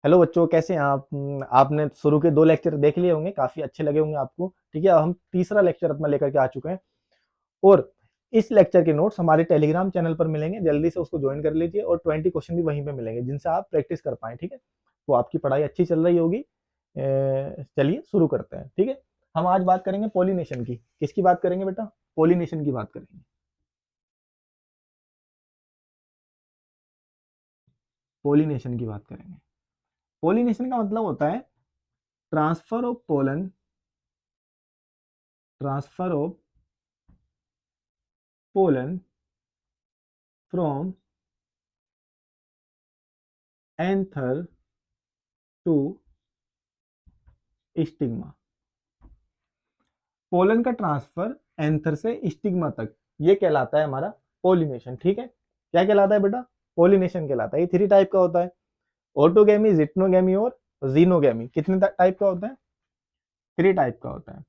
Hello बच्चों, कैसे हैं आप? आपने शुरू के 2 लेक्चर देख लिए होंगे, काफ़ी अच्छे लगे होंगे आपको। ठीक है, अब हम तीसरा लेक्चर अपना लेकर के आ चुके हैं और इस लेक्चर के नोट्स हमारे टेलीग्राम चैनल पर मिलेंगे। जल्दी से उसको ज्वाइन कर लीजिए और 20 क्वेश्चन भी वहीं पे मिलेंगे जिनसे आप प्रैक्टिस कर पाएँ। ठीक है, तो आपकी पढ़ाई अच्छी चल रही होगी। चलिए शुरू करते हैं। ठीक है, हम आज बात करेंगे पॉलिनेशन की। किसकी बात करेंगे बेटा? पॉलिनेशन की बात करेंगे। पॉलिनेशन की बात करेंगे। पॉलिनेशन का मतलब होता है transfer of pollen, transfer of pollen from anther to stigma. Pollen का ट्रांसफर एंथर से स्टिग्मा तक, ये कहलाता है हमारा पोलिनेशन। ठीक है, क्या कहलाता है बेटा? पोलिनेशन कहलाता है। ये 3 टाइप का होता है: ऑटोगेमी, जिटनोगेमी और जीनोगेमी। कितने टाइप का होता है? 3 टाइप का होता है।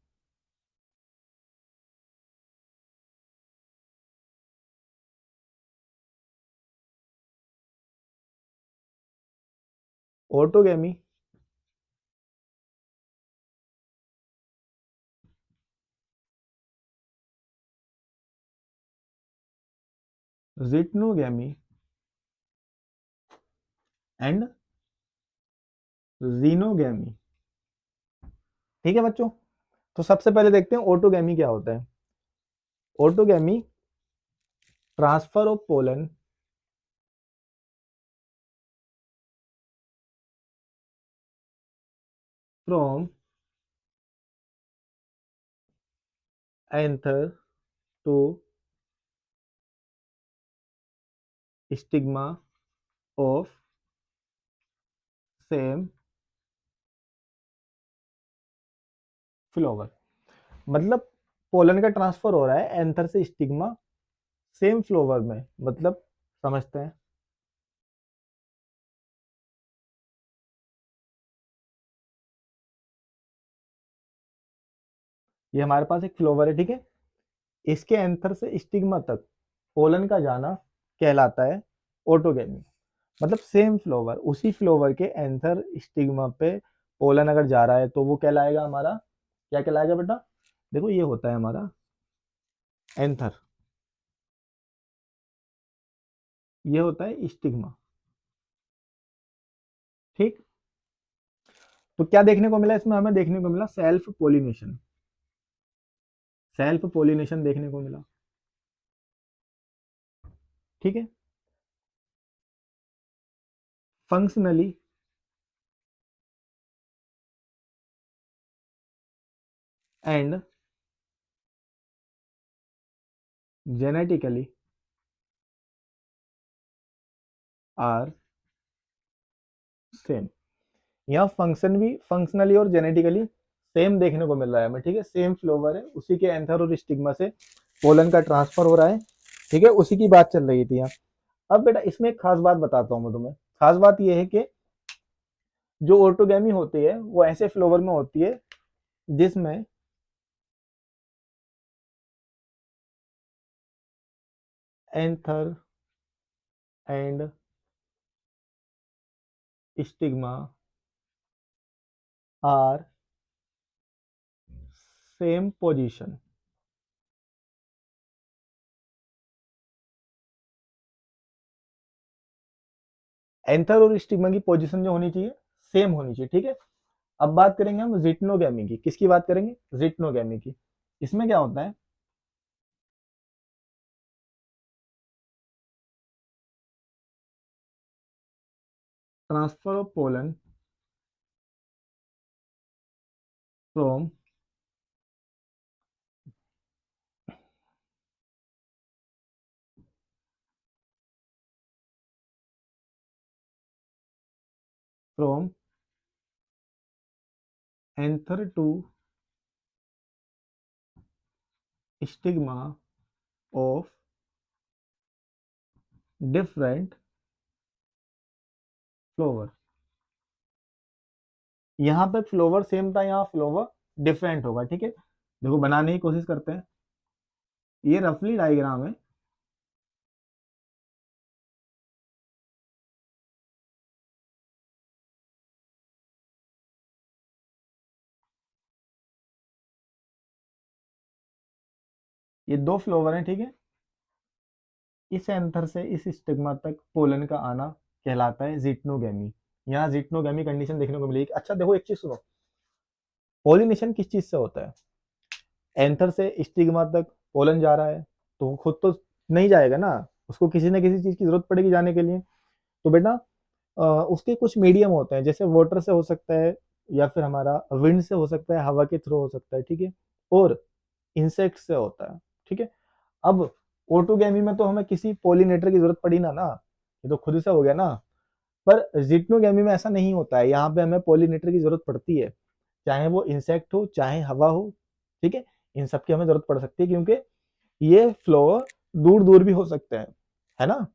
Autogamy, geitonogamy and xenogamy. ठीक है बच्चों, तो सबसे पहले देखते हैं ऑटोगेमी क्या होता है। Autogamy, transfer of pollen from anther to stigma of same flower. मतलब पोलन का ट्रांसफर हो रहा है एंथर से स्टिग्मा सेम फ्लावर में। मतलब समझते हैं। ये हमारे पास एक फ्लावर है, ठीक है। इसके एंथर से स्टिग्मा तक पोलन का जाना कहलाता है ऑटोगेमी। मतलब सेम फ्लावर, उसी फ्लावर के एंथर स्टिग्मा पे पोलन अगर जा रहा है तो वो कहलाएगा हमारा, क्या कहलाएगा बेटा? देखो, ये होता है हमारा एंथर, ये होता है स्टिग्मा। ठीक, तो क्या देखने को मिला इसमें? हमें देखने को मिला सेल्फ पोलिनेशन। सेल्फ पोलिनेशन देखने को मिला। ठीक है, functionally and genetically are same. यहाँ फंक्शन भी फंक्शनली और जेनेटिकली सेम देखने को मिल रहा है हमें। ठीक है, सेम फ्लोवर है, उसी के एंथर और स्टिग्मा से पोलन का ट्रांसफर हो रहा है। ठीक है, उसी की बात चल रही थी यहाँ। अब बेटा इसमें एक खास बात बताता हूँ मैं तुम्हें। खास बात यह है कि जो ऑर्टोगेमी होती है वो ऐसे फ्लोवर में होती है जिसमें anther and stigma are same position. Anther और स्टिग्मा की पोजीशन जो होनी चाहिए सेम होनी चाहिए। ठीक है, अब बात करेंगे हम जिटनोगेमी की। किसकी बात करेंगे? जिटनोगेमी की। इसमें क्या होता है? Transfer of pollen from from anther to stigma of different flower. यहाँ पे फ्लोवर सेम था, यहाँ फ्लोवर डिफरेंट होगा। ठीक है, देखो बनाने की कोशिश करते हैं। ये रफली डायग्राम है। ये दो फ्लोवर हैं, ठीक है। इस एंथर से इस स्टिग्मा तक पोलन का आना कहलाता है जिटनोगेमी। यहाँ जिटनोगेमी कंडीशन देखने को मिलेगी। अच्छा देखो एक चीज सुनो, पोलिनेशन किस चीज से होता है? एंथर से स्टिग्मा तक पोलन जा रहा है, तो वो खुद तो नहीं जाएगा ना, उसको किसी न किसी चीज की जरूरत पड़ेगी जाने के लिए। तो बेटा उसके कुछ मीडियम होते हैं, जैसे वाटर से हो सकता है, या फिर हमारा विंड से हो सकता है, हवा के थ्रू हो सकता है, ठीक है, और इंसेक्ट से होता है, ठीक है। अब ओटोगेमी में तो हमें किसी पोलिनेटर की जरूरत पड़ी ना, ये तो खुद से हो गया ना। पर जिटनोगेमी में ऐसा नहीं होता है, यहाँ पे हमें पोलिनेटर की जरूरत पड़ती है, चाहे वो इंसेक्ट हो चाहे हवा हो, ठीक है। इन सब की हमें जरूरत पड़ सकती है, क्योंकि ये फ्लोवर दूर दूर भी हो सकते हैं, है ना।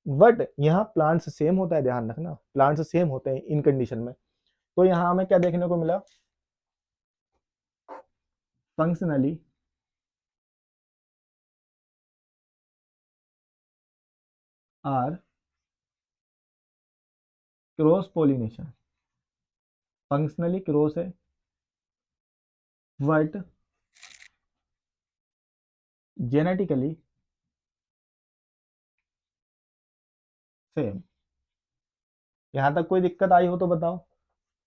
बट यहाँ प्लांट्स सेम होता है, ध्यान रखना, प्लांट्स सेम होते हैं इन कंडीशन में। तो यहाँ हमें क्या देखने को मिला? Functionally are cross pollination, functionally cross है, बट जेनेटिकली सेम। यहाँ तक कोई दिक्कत आई हो तो बताओ।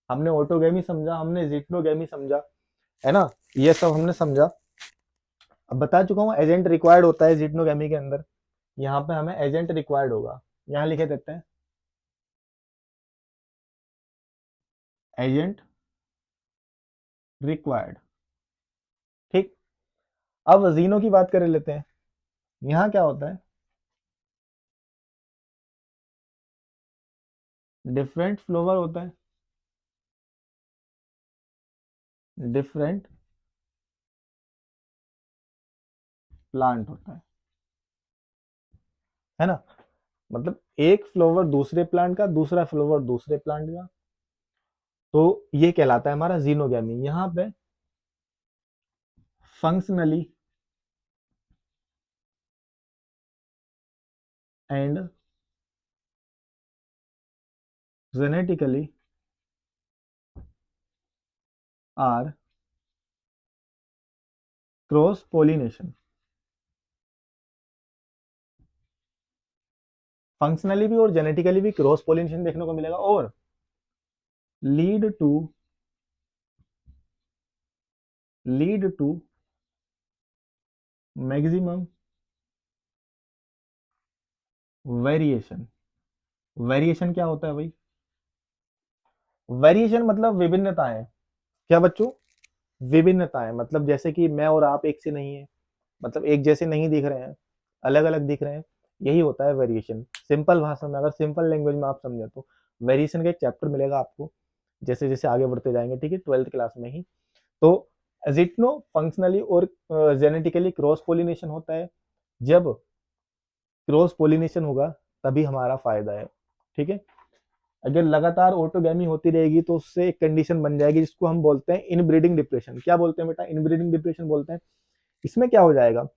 हमने ऑटोगेमी समझा, हमने जिटनोगेमी समझा, है ना, ये सब हमने समझा। अब बता चुका हूँ एजेंट रिक्वायर्ड होता है जिटनोगेमी के अंदर। यहाँ पे हमें एजेंट रिक्वायर्ड होगा, यहाँ लिखे देते हैं एजेंट रिक्वायर्ड, ठीक। अब जीनो की बात कर लेते हैं। यहाँ क्या होता है? डिफरेंट फ्लोवर होता है, डिफरेंट प्लांट होता है ना। मतलब एक फ्लोवर दूसरे प्लांट का, दूसरा फ्लोवर दूसरे प्लांट का, तो ये कहलाता है हमारा जीनोगेमी। यहाँ पे functionally and genetically are cross pollination, functionally भी और जेनेटिकली भी क्रॉस पोलिनेशन देखने को मिलेगा, और lead to lead to maximum variation. Variation क्या होता है भाई? वेरिएशन मतलब विभिन्नताएं। क्या बच्चों? विभिन्नताएं, मतलब जैसे कि मैं और आप एक से नहीं है, मतलब एक जैसे नहीं दिख रहे हैं, अलग अलग दिख रहे हैं, यही होता है वेरिएशन। सिंपल भाषा में, अगर सिंपल लैंग्वेज में आप समझे तो वेरिएशन का एक चैप्टर मिलेगा आपको जैसे जैसे आगे बढ़ते जाएंगे, ठीक है, 12th क्लास में ही। तो जिटनो फंक्शनली और जेनेटिकली क्रॉस पोलिनेशन होता है। जब क्रॉस पोलिनेशन होगा तभी हमारा फायदा है, ठीक है। अगर लगातार ऑटोगेमी होती रहेगी तो उससे एक कंडीशन बन जाएगी जिसको हम बोलते हैं इनब्रीडिंग डिप्रेशन। क्या बोलते हैं बेटा? इनब्रीडिंग डिप्रेशन बोलते हैं। इसमें क्या हो जाएगा?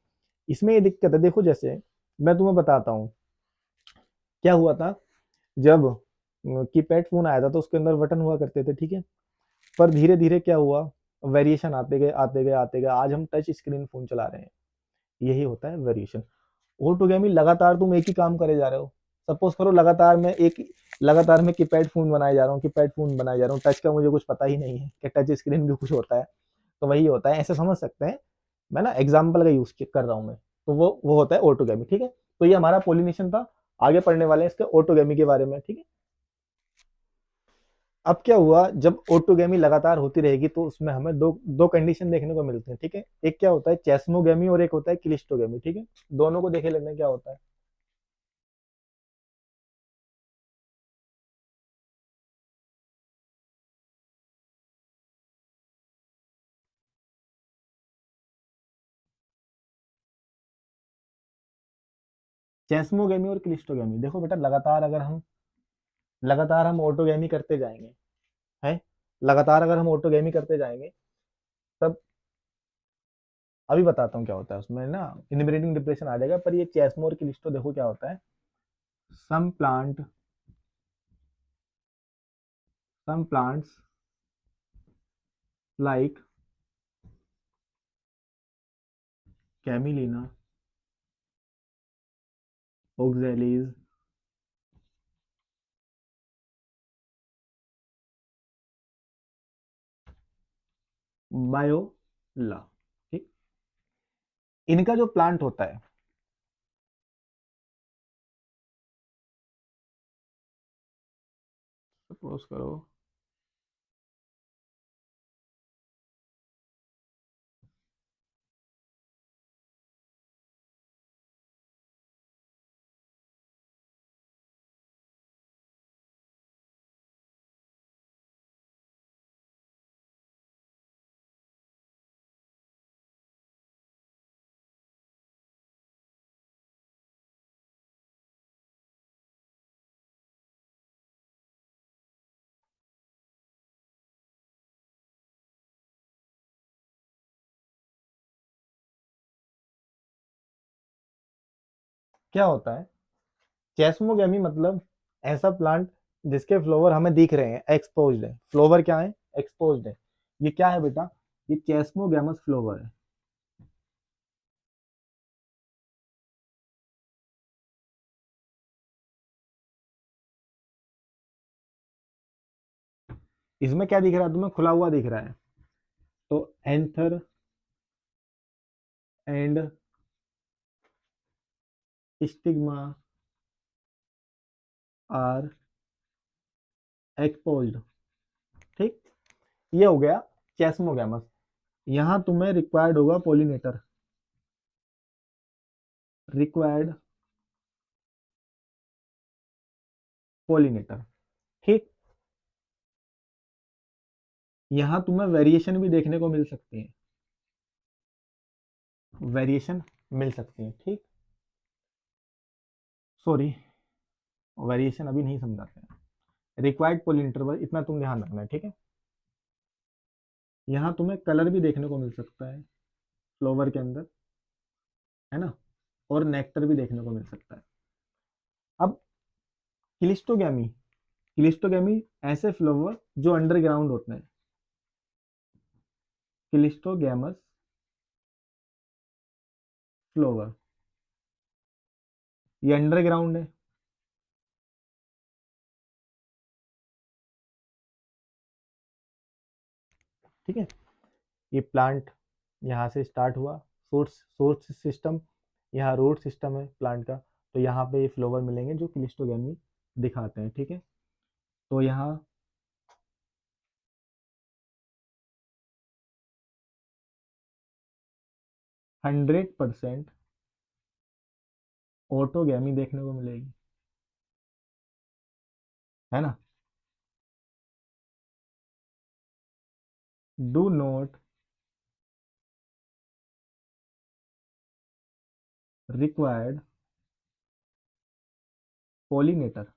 इसमें ये दिक्कत है, देखो जैसे मैं तुम्हें बताता हूँ क्या हुआ था। जब कीपैड फोन आया था तो उसके अंदर बटन हुआ करते थे, ठीक है। पर धीरे धीरे क्या हुआ, वेरिएशन आते गए आते गए आते गए, आज हम टच स्क्रीन फोन चला रहे हैं। यही होता है वेरिएशन। ऑटोगेमी लगातार तुम एक ही काम करे जा रहे हो। सपोज करो लगातार मैं कीपैड फोन बनाए जा रहा हूँ, कीपैड फोन बनाए जा रहा हूँ, टच का मुझे कुछ पता ही नहीं है कि टच स्क्रीन भी कुछ होता है। तो वही होता है, ऐसे समझ सकते हैं। मैं ना एग्जाम्पल का यूज कर रहा हूँ मैं। तो वो होता है ऑटोगेमी, ठीक है। तो ये हमारा पोलिनेशन था। आगे पढ़ने वाले हैं इसके ऑटोगेमी के बारे में, ठीक है। अब क्या हुआ, जब ऑटोगेमी लगातार होती रहेगी तो उसमें हमें दो दो कंडीशन देखने को मिलते हैं, ठीक है। एक क्या होता है चेस्मोगेमी, और एक होता है क्लिस्टोगेमी, ठीक है। दोनों को देखे लेते हैं क्या होता है। चेस्मोगेमी और क्लिस्टोगेमी, देखो बेटा लगातार हम ऑटोगेमी करते जाएंगे, है, लगातार अगर हम ऑटोगेमी करते जाएंगे तब, अभी बताता हूँ क्या होता है उसमें ना, इनब्रीडिंग डिप्रेशन आ जाएगा। पर ये चेस्मो और क्लिस्टो देखो क्या होता है। Some plant some plants like Commelina Oxalis Viola. ठीक, इनका जो प्लांट होता है, सपोज करो क्या होता है, चेस्मोगेमी मतलब ऐसा प्लांट जिसके फ्लावर हमें दिख रहे हैं, एक्सपोज्ड है, फ्लावर क्या है, एक्सपोज्ड है। ये क्या है बेटा, ये चेस्मोगेमस फ्लावर है। इसमें क्या दिख रहा है तुम्हें, खुला हुआ दिख रहा है। तो anther and stigma are exposed. ठीक, ये हो गया चेस्मोगेमस। यहां तुम्हें रिक्वायर्ड होगा पोलिनेटर, रिक्वायर्ड पोलिनेटर। ठीक, यहां तुम्हें वेरिएशन भी देखने को मिल सकती है, वेरिएशन मिल सकती है। ठीक, सॉरी, वेरिएशन अभी नहीं समझाते हैं। रिक्वायर्ड पोलिनेटर इतना तुम ध्यान रखना है, ठीक है। यहाँ तुम्हें कलर भी देखने को मिल सकता है फ्लावर के अंदर, है ना, और नेक्टर भी देखने को मिल सकता है। अब क्लिस्टोगैमी, क्लिस्टोगैमी ऐसे फ्लावर जो अंडरग्राउंड होते हैं, क्लिस्टोगैमस फ्लावर, ये अंडरग्राउंड है। ठीक है, ये प्लांट यहाँ से स्टार्ट हुआ, सोर्स सोर्स सिस्टम, यहाँ रूट सिस्टम है प्लांट का। तो यहाँ पे ये फ्लावर मिलेंगे जो क्लिस्टोगैमी दिखाते हैं। ठीक है, तो यहाँ 100% ऑटोगैमी देखने को मिलेगी, है ना। डू नॉट रिक्वायर्ड पोलिनेटर,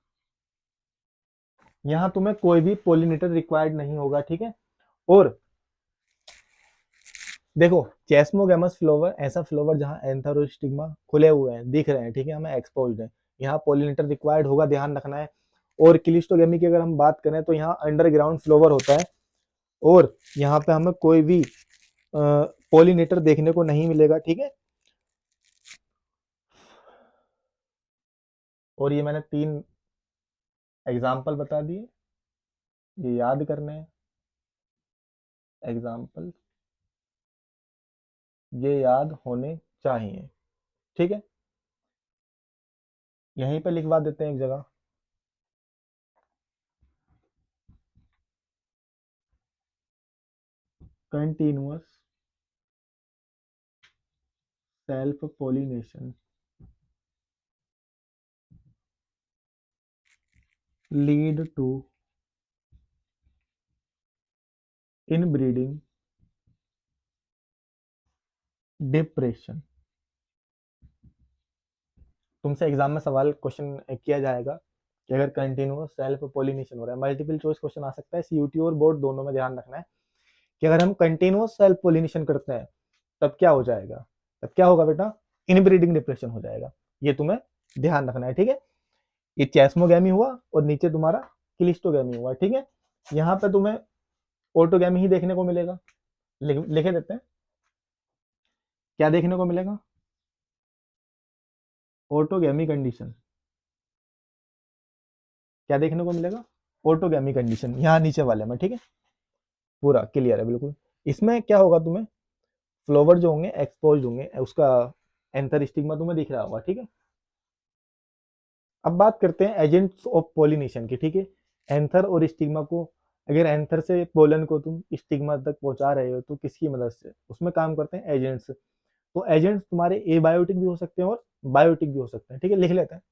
यहाँ तुम्हें कोई भी पोलिनेटर रिक्वायर्ड नहीं होगा। ठीक है, और देखो चेस्मोगेमस फ्लावर ऐसा फ्लावर जहाँ एंथर और स्टिग्मा खुले हुए हैं, दिख रहे हैं, ठीक है, हमें एक्सपोज्ड है, यहाँ पोलिनेटर रिक्वायर्ड होगा, ध्यान रखना है। और क्लिस्टोगेमी की अगर हम बात करें तो यहाँ अंडरग्राउंड फ्लावर होता है, और यहाँ पे हमें कोई भी पोलिनेटर देखने को नहीं मिलेगा। ठीक है, और ये मैंने 3 एग्जाम्पल बता दिए, ये याद करने हैं एग्जाम्पल, ये याद होने चाहिए। ठीक है, यहीं पे लिखवा देते हैं एक जगह, continuous self pollination lead to inbreeding depression. तुमसे एग्जाम में सवाल क्वेश्चन किया जाएगा कि अगर कंटिन्यूअस सेल्फ पोलिनेशन हो रहा है, मल्टीपल चॉइस क्वेश्चन आ सकता है, सीयूटी और बोर्ड दोनों में ध्यान रखना है कि अगर हम कंटिन्यूअस सेल्फ पोलिनेशन करते हैं तब क्या हो जाएगा, तब क्या होगा बेटा, इनब्रीडिंग डिप्रेशन हो जाएगा। ये तुम्हें ध्यान रखना है। ठीक है, ये चेस्मोगैमी हुआ और नीचे तुम्हारा क्लिस्टोगैमी हुआ। ठीक है, यहाँ पे तुम्हें ऑटोगैमी ही देखने को मिलेगा, लिखे देते हैं क्या देखने को मिलेगा? Autogamy condition. क्या देखने को मिलेगा? ऑटोगैमी कंडीशन, यहाँ नीचे वाले में, ठीक है, पूरा क्लियर है बिल्कुल। इसमें क्या होगा, तुम्हें फ्लावर जो होंगे एक्सपोज होंगे, उसका एंथर स्टिग्मा तुम्हें दिख रहा होगा, ठीक है। अब बात करते हैं एजेंट्स ऑफ पोलिनेशन की, ठीक है। एंथर और स्टिग्मा को, अगर एंथर से पोलन को तुम स्टिग्मा तक पहुंचा रहे हो तो किसकी मदद से? उसमें काम करते हैं एजेंट्स। तो एजेंट्स तुम्हारे एबायोटिक भी हो सकते हैं और बायोटिक भी हो सकते हैं, ठीक है, लिख लेते हैं।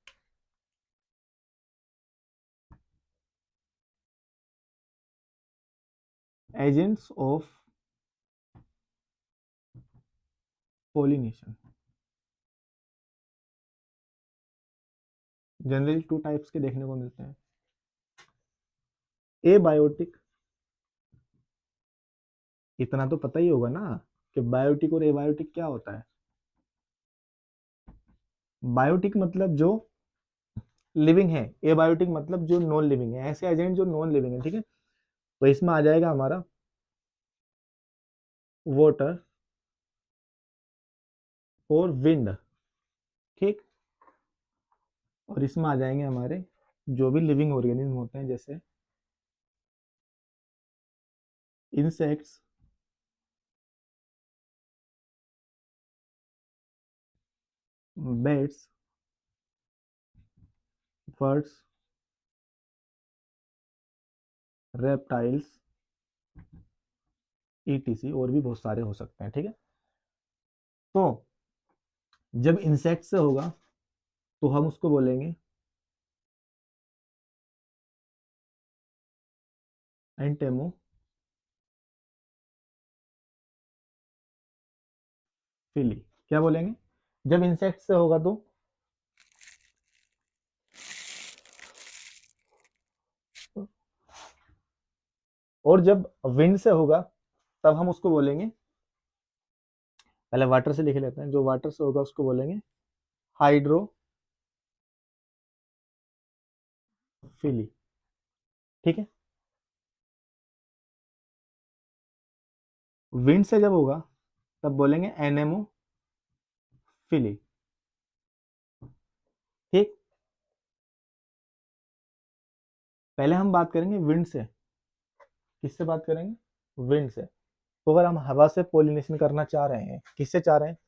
Agents of pollination generally two types के देखने को मिलते हैं। एबायोटिक, इतना तो पता ही होगा ना कि बायोटिक और एबायोटिक क्या होता है। बायोटिक मतलब जो लिविंग है, एबायोटिक मतलब जो नॉन लिविंग है, ऐसे एजेंट जो नॉन लिविंग है, ठीक है। तो इसमें आ जाएगा हमारा वाटर और विंड, ठीक। और इसमें आ जाएंगे हमारे जो भी लिविंग ऑर्गेनिज्म होते हैं, जैसे insects, bats, birds, reptiles, ETC, और भी बहुत सारे हो सकते हैं, ठीक है। तो जब इंसेक्ट से होगा तो हम उसको बोलेंगे एंटेमोफिली। क्या बोलेंगे? जब इंसेक्ट से होगा तो, और जब विंड से होगा तब हम उसको बोलेंगे, पहले वाटर से लिख लेते हैं, जो वाटर से होगा उसको बोलेंगे हाइड्रोफिली, ठीक है। विंड से जब होगा तब बोलेंगे एनेमोफिली, ठीक। पहले हम बात करेंगे विंड से। किससे बात करेंगे? विंड से। तो अगर हम हवा से पोलिनेशन करना चाह रहे हैं, किससे चाह रहे हैं?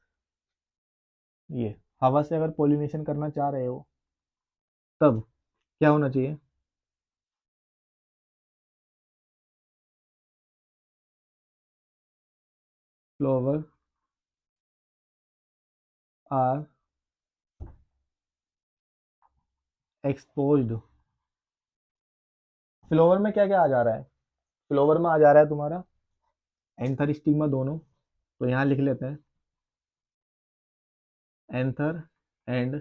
ये हवा से अगर पोलिनेशन करना चाह रहे हो तब क्या होना चाहिए? Flower are exposed. फ्लावर में क्या क्या आ जा रहा है? फ्लावर में आ जा रहा है तुम्हारा एंथर स्टिग्मा दोनों। तो यहां लिख लेते हैं एंथर एंड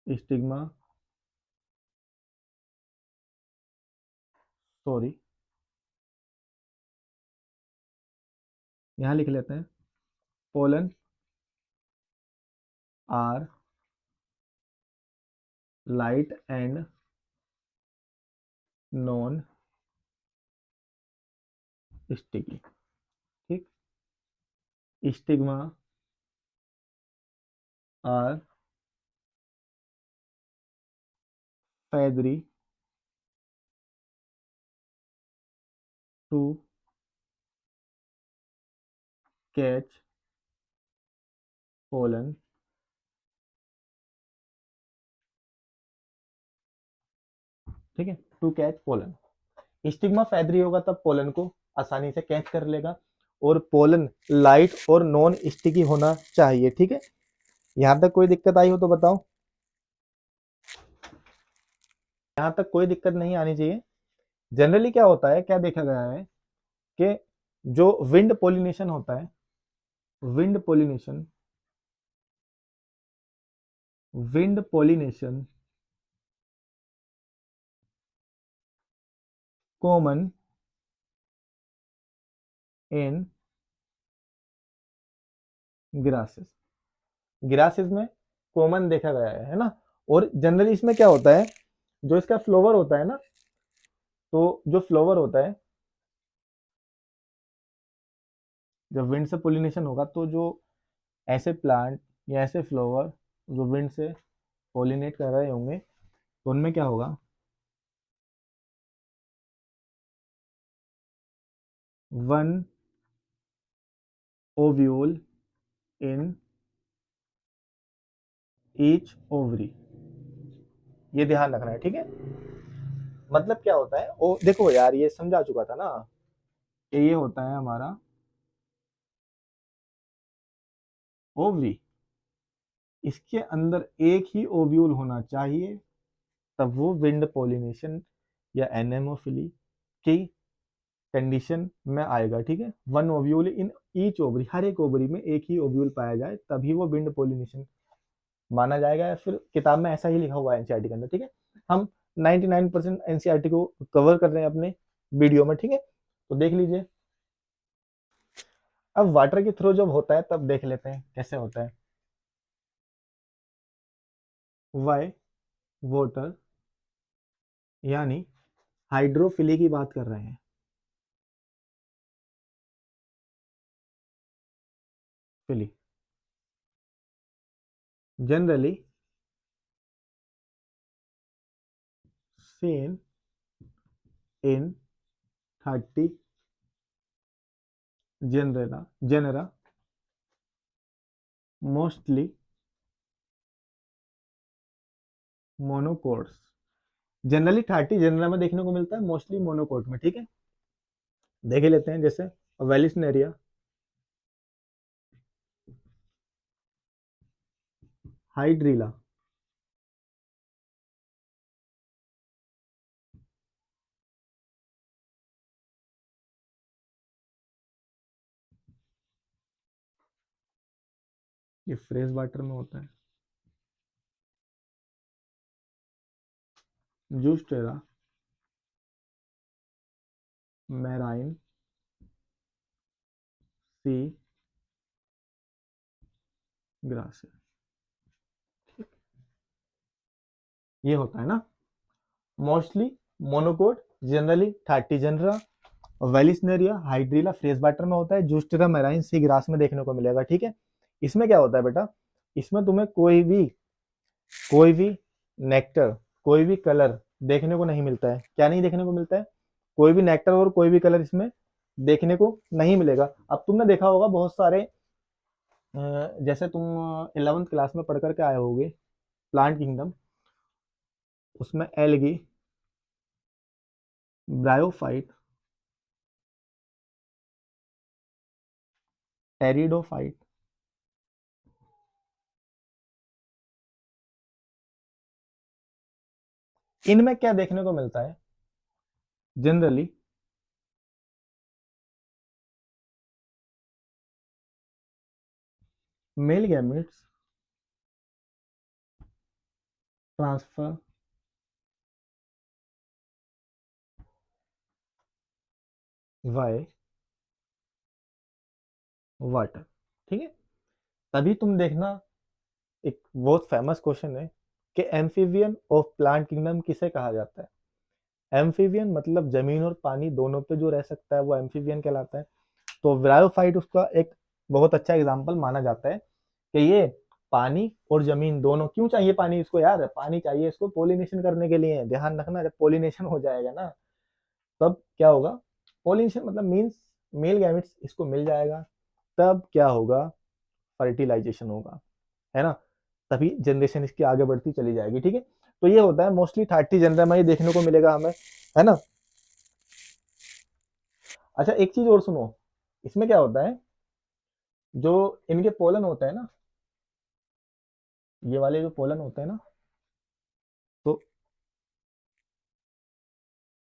स्टिग्मा, सॉरी, यहां लिख लेते हैं pollen are light and non sticky, ठीक। Stigma are feathery to catch pollen, ठीक है, to catch pollen. Stigma feathery होगा तब पोलन को आसानी से कैच कर लेगा, और पोलन लाइट और नॉन स्टिकी होना चाहिए, ठीक है। यहां तक कोई दिक्कत आई हो तो बताओ। यहां तक कोई दिक्कत नहीं आनी चाहिए। जनरली क्या होता है, क्या देखा गया है कि जो विंड पोलिनेशन होता है, wind pollination, wind pollination common in grasses, grasses में कॉमन देखा गया है ना। और जनरली इसमें क्या होता है, जो इसका फ्लावर होता है ना, तो जो फ्लावर होता है जब विंड से पोलिनेशन होगा तो जो ऐसे प्लांट या ऐसे फ्लावर जो विंड से पोलिनेट कर रहे होंगे तो उनमें क्या होगा, one ovule in each ovary. ये ध्यान रखना है, ठीक है। मतलब क्या होता है, ओ देखो यार ये समझा चुका था ना, कि ये होता है हमारा ओवरी, इसके अंदर एक ही ओव्यूल होना चाहिए, तब वो विंड पोलिनेशन या एनेमोफिली की कंडीशन में आएगा, ठीक है। One ovule in each ovary, हर एक ओवरी में एक ही ओव्यूल पाया जाए तभी वो विंड पोलिनेशन माना जाएगा, या फिर किताब में ऐसा ही लिखा हुआ है एनसीईआरटी के अंदर, ठीक है। हम 99% एनसीईआरटी को कवर कर रहे हैं अपने वीडियो में, ठीक है। तो देख लीजिए। अब वाटर के थ्रू जब होता है तब देख लेते हैं कैसे होता है। वाई वाटर, यानी हाइड्रोफिली की बात कर रहे हैं। फिली generally seen in 30 genera, mostly monocots। Generally 30 genera में देखने को मिलता है, मोस्टली मोनोकोट में, ठीक है। देख ही लेते हैं, जैसे वेलिसनेरिया, हाइड्रीला, ये फ्रेश वाटर में होता है। जूस्टेरा, मैराइन सी ग्रास, ये होता है ना mostly monocot, generally 30 genera, Vallisneria, Hydrilla fresh water में होता है, जूस्टेरा मैराइन सी ग्रास में देखने को मिलेगा, ठीक है। इसमें क्या होता है बेटा, इसमें तुम्हें कोई भी नेक्टर, कोई भी कलर देखने को नहीं मिलता है। क्या नहीं देखने को मिलता है, कोई भी नेक्टर और कोई भी कलर इसमें देखने को नहीं मिलेगा। अब तुमने देखा होगा बहुत सारे जैसे तुम 11th क्लास में पढ़ करके आए होगे प्लांट किंगडम, उसमें एलगी, ब्रायोफाइट, टेरिडोफाइट, इनमें क्या देखने को मिलता है generally, male gametes transfer by water, ठीक है। तभी तुम देखना, एक बहुत फेमस क्वेश्चन है कि एम्फीबियन ऑफ प्लांट किंगडम किसे कहा जाता है। एम्फीबियन मतलब जमीन और पानी दोनों पे जो रह सकता है वो एम्फीबियन कहलाता है। तो ब्रायोफाइट उसका एक बहुत अच्छा एग्जाम्पल माना जाता है कि ये पानी और जमीन दोनों, क्यों चाहिए पानी इसको यार, पानी चाहिए इसको पोलिनेशन करने के लिए। ध्यान रखना, जब पोलिनेशन हो जाएगा ना तब क्या होगा, पोलिनेशन मतलब मीन्स मेल गैमेट्स इसको मिल जाएगा, तब क्या होगा, फर्टिलाइजेशन होगा, है ना। तभी जनरेशन इसकी आगे बढ़ती चली जाएगी, ठीक है। तो ये होता है मोस्टली 30 जनरा में ये देखने को मिलेगा हमें, है ना। अच्छा एक चीज और सुनो, इसमें क्या होता है, जो इनके पोलन होता है ना, ये वाले जो पोलन होते हैं ना, तो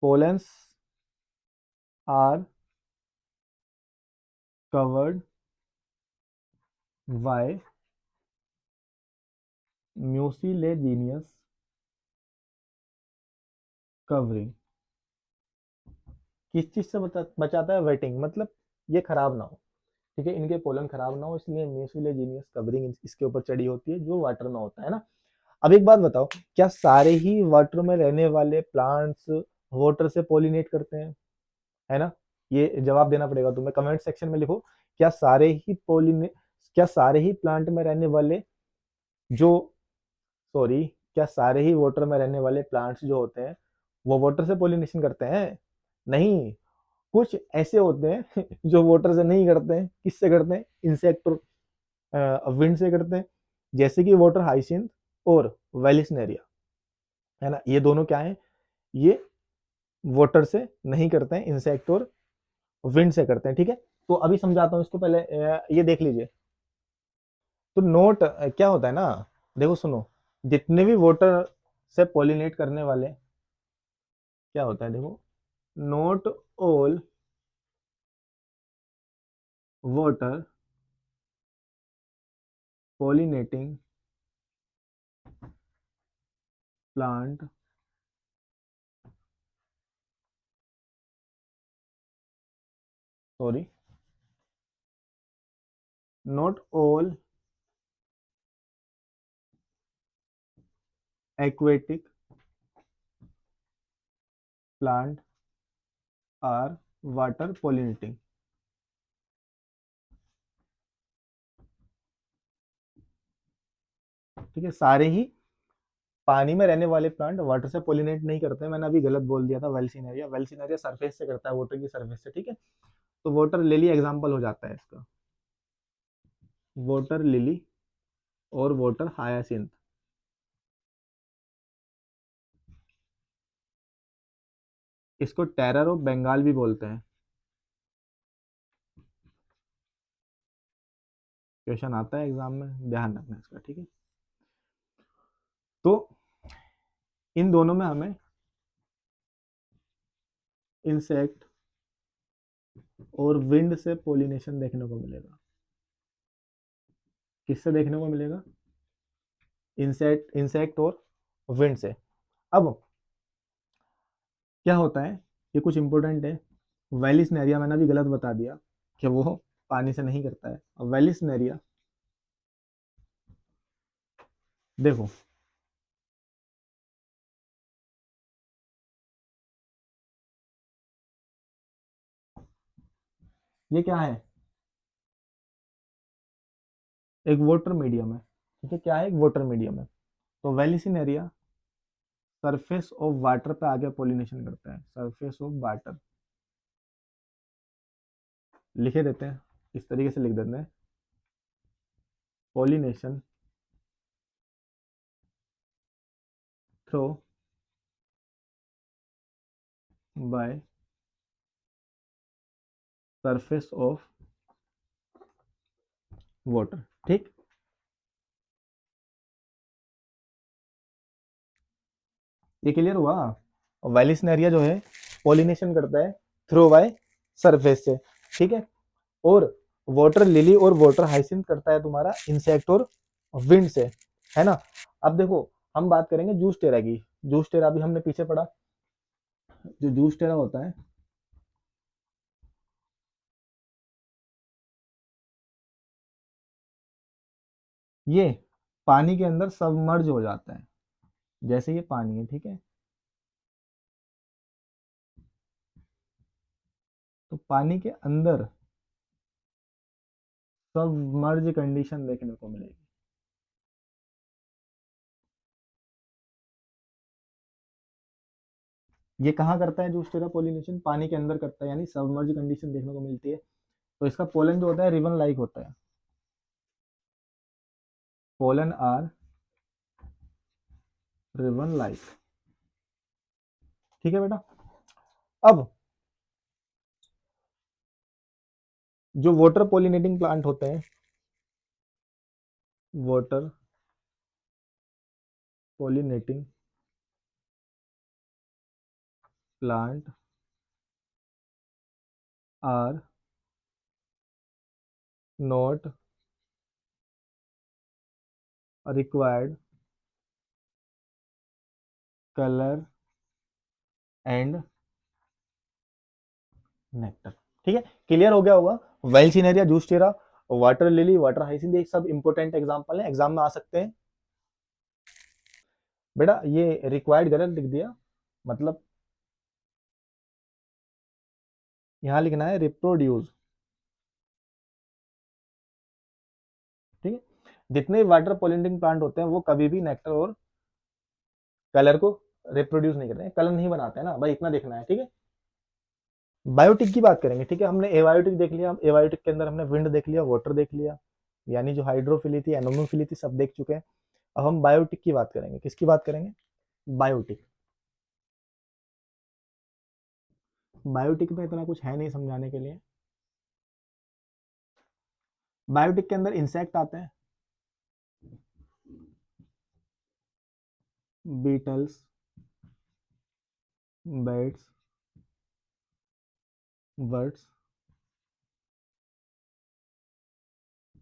pollens are covered by mucilaginous covering. किस चीज से बचाता है, वेटिंग, मतलब ये खराब ना हो, ठीक है, इनके पोलन खराब ना हो, इसलिए म्यूसिलेजीनियस कवरिंग इसके ऊपर चढ़ी होती है जो वाटर में होता है ना। अब एक बात बताओ, क्या सारे ही वाटर में रहने वाले प्लांट्स वाटर से पोलिनेट करते हैं, है ना। ये जवाब देना पड़ेगा तुम्हें, कमेंट सेक्शन में लिखो क्या सारे ही पोलिने क्या सारे ही प्लांट में रहने वाले जो सॉरी क्या सारे ही वाटर में रहने वाले प्लांट्स जो होते हैं वो वाटर से पोलिनेशन करते हैं? नहीं, कुछ ऐसे होते हैं जो वाटर से नहीं करते हैं। किससे करते हैं? इंसेक्ट और विंड से करते हैं। जैसे कि वाटर हाइसिंथ और वेलिसनेरिया, है ना, ये दोनों क्या है? ये वाटर से नहीं करते हैं, इंसेक्ट और विंड से करते हैं। ठीक है, तो अभी समझाता हूँ इसको। पहले ये देख लीजिए। तो नोट क्या होता है ना, देखो सुनो, जितने भी वाटर से पॉलिनेट करने वाले क्या होता है, देखो, not all water pollinating plant sorry not all aquatic plant are water pollinating. ठीक है, सारे ही पानी में रहने वाले प्लांट वाटर से पॉलिनेट नहीं करते हैं। मैंने अभी गलत बोल दिया था, वेल्सिनेरिया, वेल्सिनेरिया सरफेस से करता है, वाटर की सरफेस से। ठीक है, तो वाटर लिली एग्जांपल हो जाता है इसका, वाटर लिली और वाटर हायासिंथ। इसको टेरर ऑफ बंगाल भी बोलते हैं। क्वेश्चन आता है एग्जाम में, ध्यान रखना इसका। ठीक है, तो इन दोनों में हमें इंसेक्ट और विंड से पोलिनेशन देखने को मिलेगा। किससे देखने को मिलेगा? इंसेक्ट इंसेक्ट और विंड से। अब क्या होता है, ये कुछ इंपॉर्टेंट है। वेलिसनेरिया मैंने अभी गलत बता दिया कि वो पानी से नहीं करता है। अब वेलिसनेरिया देखो, ये क्या है? एक वाटर मीडियम है। ठीक है, क्या है? एक वाटर मीडियम है। तो वेलिसिनेरिया सरफेस ऑफ वाटर पे आके पोलिनेशन करता है। सरफेस ऑफ वाटर लिखे देते हैं, इस तरीके से लिख देते हैं, pollination through by surface of water. ठीक, ये क्लियर हुआ? वेलिसनेरिया जो है पोलिनेशन करता है थ्रू बाय सरफेस से। ठीक है, और वाटर लिली और वाटर हाइसिंथ करता है तुम्हारा इंसेक्ट और विंड से, है ना। अब देखो, हम बात करेंगे जूस टेरा की। जूस टेरा भी हमने पीछे पढ़ा। जो जूस टेरा होता है, ये पानी के अंदर सबमर्ज हो जाता है। जैसे ये पानी है, ठीक है, तो पानी के अंदर सबमर्ज कंडीशन देखने को मिलेगी। ये कहाँ करता है जूस टेरा पोलिनेशन? पानी के अंदर करता है, यानी सबमर्ज कंडीशन देखने को मिलती है। तो इसका पोलन जो होता है रिबन लाइक होता है। Pollen are ribbon like. ठीक है बेटा। अब जो वाटर पॉलिनेटिंग प्लांट होते हैं, water pollinating plant are not required colour and nectar. ठीक है, क्लियर हो गया होगा। Vallisneria, Zostera, water lily, water hyacinth, ये सब इंपॉर्टेंट एग्जांपल है, एग्जाम में आ सकते हैं। बेटा ये रिक्वायर्ड गलत लिख दिया, मतलब यहां लिखना है रिप्रोड्यूस। जितने वाटर पॉलिनेटिंग प्लांट होते हैं वो कभी भी नेक्टर और कलर को रिप्रोड्यूस नहीं करते हैं, कलर नहीं बनाते हैं ना भाई, इतना देखना है, ठीक है। बायोटिक की बात करेंगे, ठीक है। हमने एबायोटिक देख लिया, एबायोटिक के अंदर हमने विंड देख लिया, वाटर देख लिया, यानी जो हाइड्रोफिली थी, एनोमोफिली थी, सब देख चुके हैं। अब हम बायोटिक की बात करेंगे। किसकी बात करेंगे? बायोटिक। बायोटिक में इतना कुछ है नहीं समझाने के लिए। बायोटिक के अंदर इंसेक्ट आते हैं, beetles, birds, words,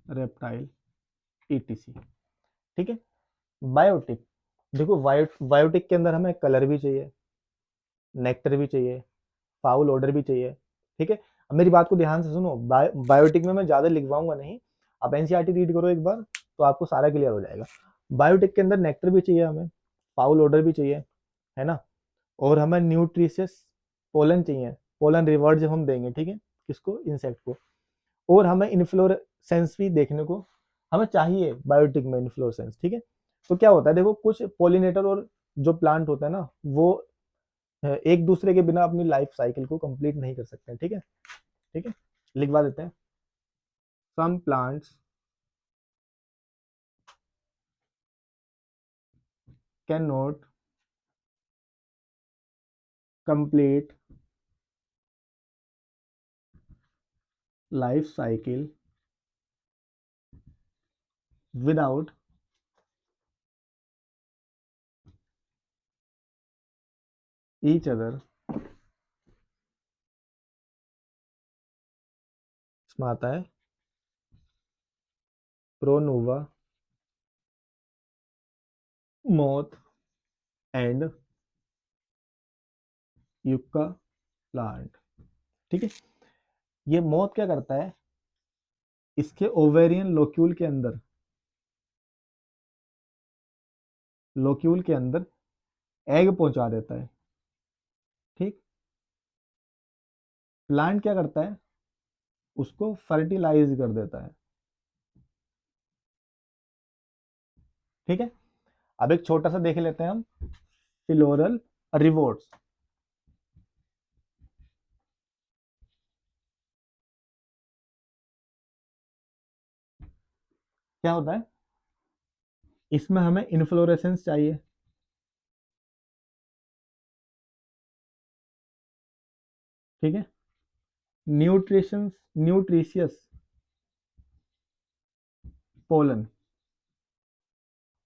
reptile, ETC, ठीक है। बायोटिक, देखो बायोटिक के अंदर हमें कलर भी चाहिए, नेक्टर भी चाहिए, फाउल ऑर्डर भी चाहिए, ठीक है। अब मेरी बात को ध्यान से सुनो, बायोटिक में मैं ज्यादा लिखवाऊंगा नहीं, आप एनसीईआरटी रीड करो एक बार तो आपको सारा क्लियर हो जाएगा। बायोटिक के अंदर नेक्टर भी चाहिए हमें, फाउल ऑर्डर भी चाहिए, है ना, और हमें न्यूट्रिशियस पोलन चाहिए, पोलन रिवॉर्ड जब हम देंगे, ठीक है, किसको? इंसेक्ट को। और हमें इन्फ्लोरेसेंस भी देखने को हमें चाहिए बायोटिक में, इन्फ्लोरेसेंस, ठीक है। तो क्या होता है, देखो कुछ पोलिनेटर और जो प्लांट होता है ना, वो एक दूसरे के बिना अपनी लाइफ साइकिल को कंप्लीट नहीं कर सकते हैं, ठीक है। ठीक है, लिखवा देते हैं। Some plants can not complete life cycle without each other. इसमें आता है Pronuba, moth and yucca plant, ठीक है। ये मोथ क्या करता है, इसके ओवेरियन लोक्यूल के अंदर एग पहुंचा देता है, ठीक। प्लांट क्या करता है, उसको फर्टिलाइज कर देता है, ठीक है। अब एक छोटा सा देख लेते हैं हम, फ्लोरल रिवोर्ट्स। क्या होता है, इसमें हमें इन्फ्लोरेसेंस चाहिए, ठीक है। न्यूट्रिशियस पोलन,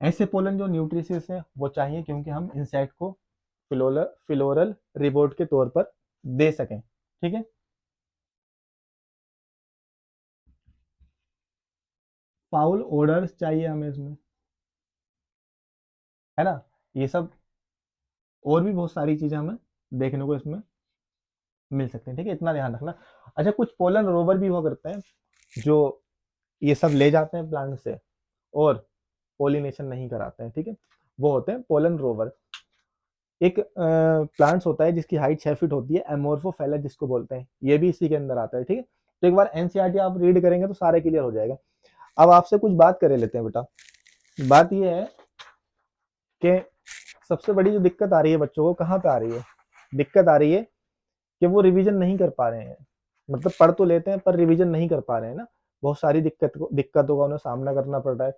ऐसे पोलन जो न्यूट्रिशियस है वो चाहिए, क्योंकि हम इंसेक्ट को फ्लोरल रिवोर्ट के तौर पर दे सकें, ठीक है। फाउल ओडर्स चाहिए हमें इसमें, है ना। ये सब और भी बहुत सारी चीजें हमें देखने को इसमें मिल सकते हैं, ठीक है, इतना ध्यान रखना। अच्छा, कुछ पोलन रोवर भी हुआ करते हैं जो ये सब ले जाते हैं प्लांट से और पोलिनेशन नहीं कराते हैं, ठीक है। वो होते हैं पोलन रोवर। एक प्लांट्स होता है जिसकी हाइट 6 फीट होती है, एमोर्फोफेला जिसको बोलते हैं, ये भी इसी के अंदर आता है, ठीक है। तो एक बार एनसीईआरटी आप रीड करेंगे तो सारे क्लियर हो जाएगा। अब आपसे कुछ बात करे लेते हैं बेटा। बात ये है कि सबसे बड़ी जो दिक्कत आ रही है बच्चों को, कहाँ पे आ रही है? दिक्कत आ रही है कि वो रिवीजन नहीं कर पा रहे हैं, मतलब पढ़ तो लेते हैं पर रिवीजन नहीं कर पा रहे हैं ना। बहुत सारी दिक्कतों का उन्हें सामना करना पड़ रहा है।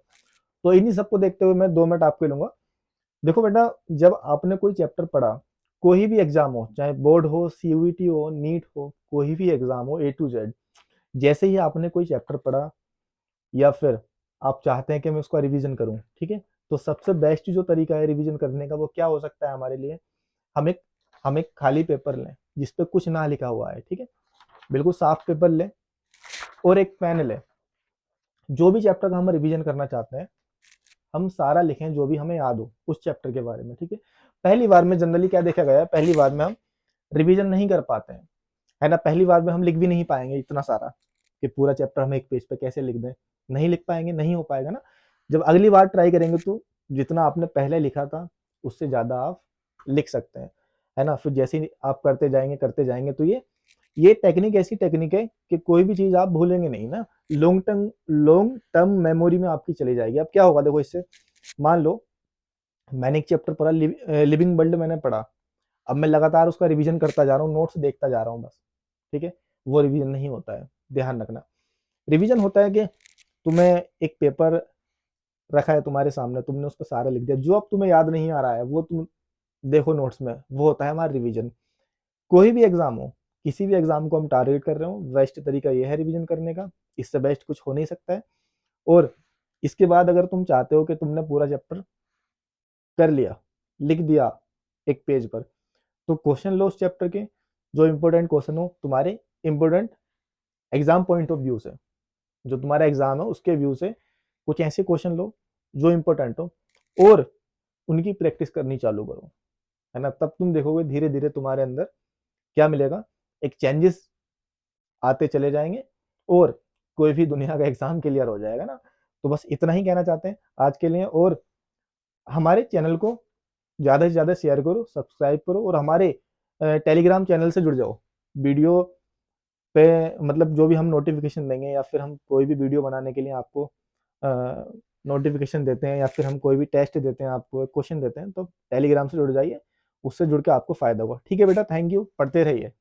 तो इन्हीं सबको देखते हुए मैं 2 मिनट आपको लूंगा। देखो बेटा, जब आपने कोई चैप्टर पढ़ा, कोई भी एग्जाम हो, चाहे बोर्ड हो, सीयूईटी हो, नीट हो, कोई भी एग्जाम हो, ए टू जेड, जैसे ही आपने कोई चैप्टर पढ़ा या फिर आप चाहते हैं कि मैं उसका रिवीजन करूं, ठीक है, तो सबसे बेस्ट जो तरीका है रिवीजन करने का वो क्या हो सकता है हमारे लिए? हम एक हम एक खाली पेपर लें जिसपे कुछ ना लिखा हुआ है, ठीक है, बिल्कुल साफ पेपर लें और एक पेन लें। जो भी चैप्टर का हम रिवीजन करना चाहते हैं, हम सारा लिखें जो भी हमें याद हो उस चैप्टर के बारे में, ठीक है। पहली बार में जनरली क्या देखा गया है, पहली बार में हम रिवीजन नहीं कर पाते हैं, है ना। पहली बार में हम लिख भी नहीं पाएंगे इतना सारा कि पूरा चैप्टर हम एक पेज पे कैसे लिख दें, नहीं लिख पाएंगे, नहीं हो पाएगा ना। जब अगली बार ट्राई करेंगे तो जितना आपने पहले लिखा था उससे ज्यादा आप लिख सकते हैं, है ना। फिर जैसे ही आप करते जाएंगे तो ये ये टेक्निक ऐसी टेक्निक है कि कोई भी चीज आप भूलेंगे नहीं ना, लॉन्ग टर्म मेमोरी में आपकी चली जाएगी। अब क्या होगा देखो इससे, मान लो मैंने एक चैप्टर पढ़ा, लिविंग वर्ल्ड मैंने पढ़ा, अब मैं लगातार उसका रिवीजन करता जा रहा हूँ, नोट्स देखता जा रहा हूँ बस, ठीक है, वो रिवीजन नहीं होता है, ध्यान रखना। रिवीजन होता है कि तुम्हें एक पेपर रखा है तुम्हारे सामने, तुमने उस पर सारा लिख दिया, जो अब तुम्हें याद नहीं आ रहा है वो तुम देखो नोट्स में, वो होता है हमारा रिवीजन। कोई भी एग्जाम हो, किसी भी एग्जाम को हम टारगेट कर रहे हो, बेस्ट तरीका ये है रिवीजन करने का, इससे बेस्ट कुछ हो नहीं सकता है। और इसके बाद अगर तुम चाहते हो कि तुमने पूरा चैप्टर कर लिया, लिख दिया एक पेज पर, तो क्वेश्चन लो उस चैप्टर के, जो इंपॉर्टेंट क्वेश्चन हो तुम्हारे, important exam point of view से, जो तुम्हारा एग्जाम है उसके व्यू से कुछ ऐसे क्वेश्चन लो जो इंपॉर्टेंट हो, और उनकी प्रैक्टिस करनी चालू करो, है ना। तब तुम देखोगे धीरे धीरे तुम्हारे अंदर क्या मिलेगा, एक चेंजेस आते चले जाएंगे, और कोई भी दुनिया का एग्जाम क्लियर हो जाएगा ना। तो बस इतना ही कहना चाहते हैं आज के लिए, और हमारे चैनल को ज़्यादा से ज़्यादा शेयर करो, सब्सक्राइब करो, और हमारे टेलीग्राम चैनल से जुड़ जाओ। वीडियो पे मतलब जो भी हम नोटिफिकेशन देंगे, या फिर हम कोई भी वीडियो बनाने के लिए आपको नोटिफिकेशन देते हैं, या फिर हम कोई भी टेस्ट देते हैं, आपको क्वेश्चन देते हैं, तो टेलीग्राम से जुड़ जाइए, उससे जुड़ के आपको फायदा होगा। ठीक है बेटा, थैंक यू, पढ़ते रहिए।